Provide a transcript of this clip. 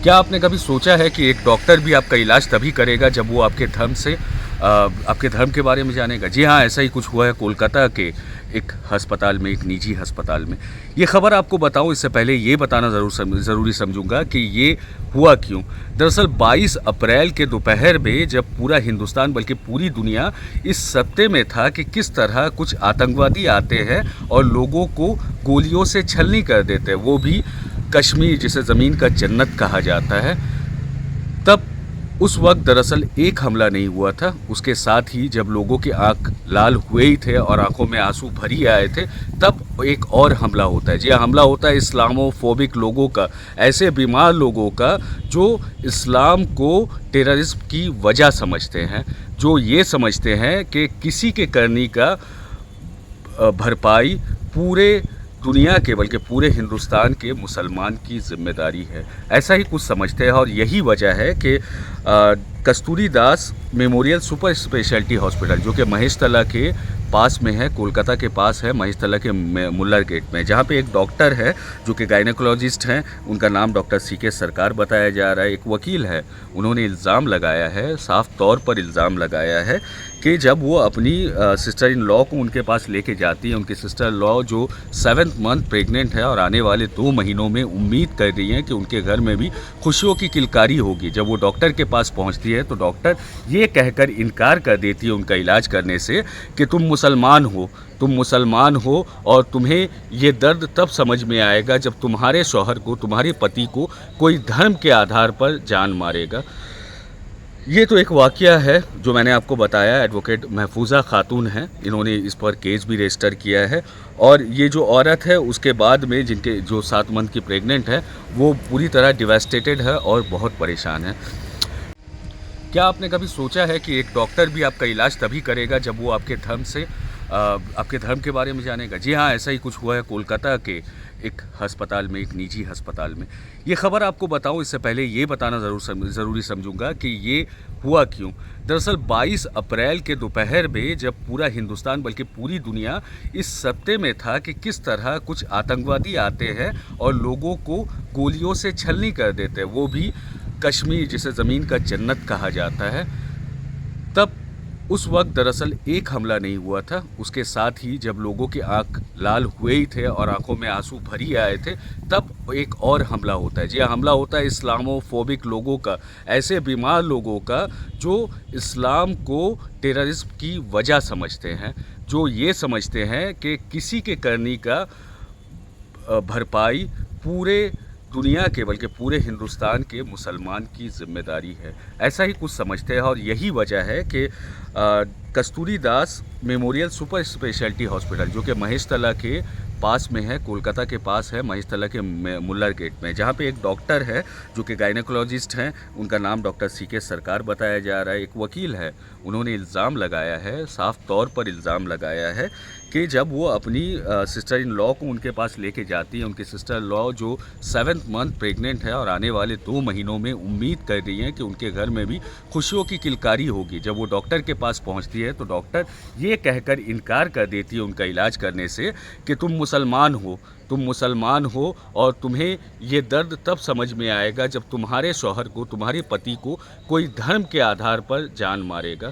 क्या आपने कभी सोचा है कि एक डॉक्टर भी आपका इलाज तभी करेगा जब वो आपके धर्म के बारे में जानेगा? जी हाँ, ऐसा ही कुछ हुआ है कोलकाता के एक अस्पताल में, एक निजी अस्पताल में। ये खबर आपको बताऊं इससे पहले ये बताना ज़रूरी समझूंगा कि ये हुआ क्यों। दरअसल 22 अप्रैल के दोपहर में जब पूरा हिंदुस्तान बल्कि पूरी दुनिया इस सत्ते में था कि किस तरह कुछ आतंकवादी आते हैं और लोगों को गोलियों से छलनी कर देते हैं, वो भी कश्मीर जिसे ज़मीन का जन्नत कहा जाता है, तब उस वक्त दरअसल एक हमला नहीं हुआ था। उसके साथ ही जब लोगों की आंख लाल हुए ही थे और आंखों में आंसू भरी आए थे, तब एक और हमला होता है। जी हाँ, हमला होता है इस्लामोफोबिक लोगों का, ऐसे बीमार लोगों का जो इस्लाम को टेररिज्म की वजह समझते हैं, जो ये समझते हैं कि किसी के करनी का भरपाई पूरे दुनिया के बल्कि पूरे हिंदुस्तान के मुसलमान की जिम्मेदारी है। ऐसा ही कुछ समझते हैं और यही वजह है कि कस्तूरी दास मेमोरियल सुपर स्पेशलिटी हॉस्पिटल, जो कि महेशतला के पास में है, कोलकाता के पास है, महेशतला के मुल्लर गेट में, जहाँ पे एक डॉक्टर है जो कि गायनेकोलॉजिस्ट हैं। उनका नाम डॉक्टर CK सरकार बताया जा रहा है। एक वकील है, उन्होंने इल्ज़ाम लगाया है, साफ तौर पर इल्ज़ाम लगाया है कि जब वो अपनी सिस्टर इन लॉ को उनके पास लेके जाती है, उनकी सिस्टर लॉ जो 7th मंथ प्रेग्नेंट है और आने वाले 2 महीनों में उम्मीद कर रही है कि उनके घर में भी खुशियों की किलकारी होगी, जब वो डॉक्टर के पास पहुंचती है तो डॉक्टर ये कहकर इनकार कर देती है उनका इलाज करने से कि तुम मुसलमान हो और तुम्हें ये दर्द तब समझ में आएगा जब तुम्हारे शौहर को, तुम्हारे पति को कोई धर्म के आधार पर जान मारेगा। ये तो एक वाक़या है जो मैंने आपको बताया। एडवोकेट महफूजा खातून हैं, इन्होंने इस पर केस भी रजिस्टर किया है और ये जो औरत है उसके बाद में जिनके जो 7 मंथ की प्रेग्नेंट है, वो पूरी तरह डिवास्टेटेड है और बहुत परेशान है। क्या आपने कभी सोचा है कि एक डॉक्टर भी आपका इलाज तभी करेगा जब वो आपके धर्म के बारे में जानेगा? जी हाँ, ऐसा ही कुछ हुआ है कोलकाता के एक अस्पताल में, एक निजी अस्पताल में। ये खबर आपको बताऊं इससे पहले ये बताना ज़रूरी समझूंगा कि ये हुआ क्यों। दरअसल 22 अप्रैल के दोपहर में जब पूरा हिंदुस्तान बल्कि पूरी दुनिया इस सत्ते में था कि किस तरह कुछ आतंकवादी आते हैं और लोगों को गोलियों से छलनी कर देते हैं, वो भी कश्मीर जिसे ज़मीन का जन्नत कहा जाता है, तब उस वक्त दरअसल एक हमला नहीं हुआ था। उसके साथ ही जब लोगों की आंख लाल हुए ही थे और आंखों में आंसू भरी आए थे, तब एक और हमला होता है। जी हाँ, हमला होता है इस्लामोफोबिक लोगों का, ऐसे बीमार लोगों का जो इस्लाम को टेररिज्म की वजह समझते हैं, जो ये समझते हैं कि किसी के करनी का भरपाई पूरे दुनिया के बल्कि पूरे हिंदुस्तान के मुसलमान की जिम्मेदारी है। ऐसा ही कुछ समझते हैं और यही वजह है कि कस्तूरी दास मेमोरियल सुपर स्पेशलिटी हॉस्पिटल, जो कि महेशतला के पास में है, कोलकाता के पास है, महेशतला के मुल्लर गेट में, जहाँ पे एक डॉक्टर है जो कि गायनेकोलॉजिस्ट हैं। उनका नाम डॉक्टर CK सरकार बताया जा रहा है। एक वकील है, उन्होंने इल्ज़ाम लगाया है, साफ तौर पर इल्ज़ाम लगाया है कि जब वो अपनी सिस्टर इन लॉ को उनके पास लेके जाती है, उनकी सिस्टर लॉ जो 7th मंथ प्रेग्नेंट है और आने वाले 2 महीनों में उम्मीद कर रही है कि उनके घर में भी खुशियों की किलकारी होगी, जब वो डॉक्टर के पास पहुंचती है तो डॉक्टर ये कहकर इनकार कर देती है उनका इलाज करने से कि तुम मुसलमान हो और तुम्हें ये दर्द तब समझ में आएगा जब तुम्हारे शौहर को, तुम्हारे पति को कोई धर्म के आधार पर जान मारेगा।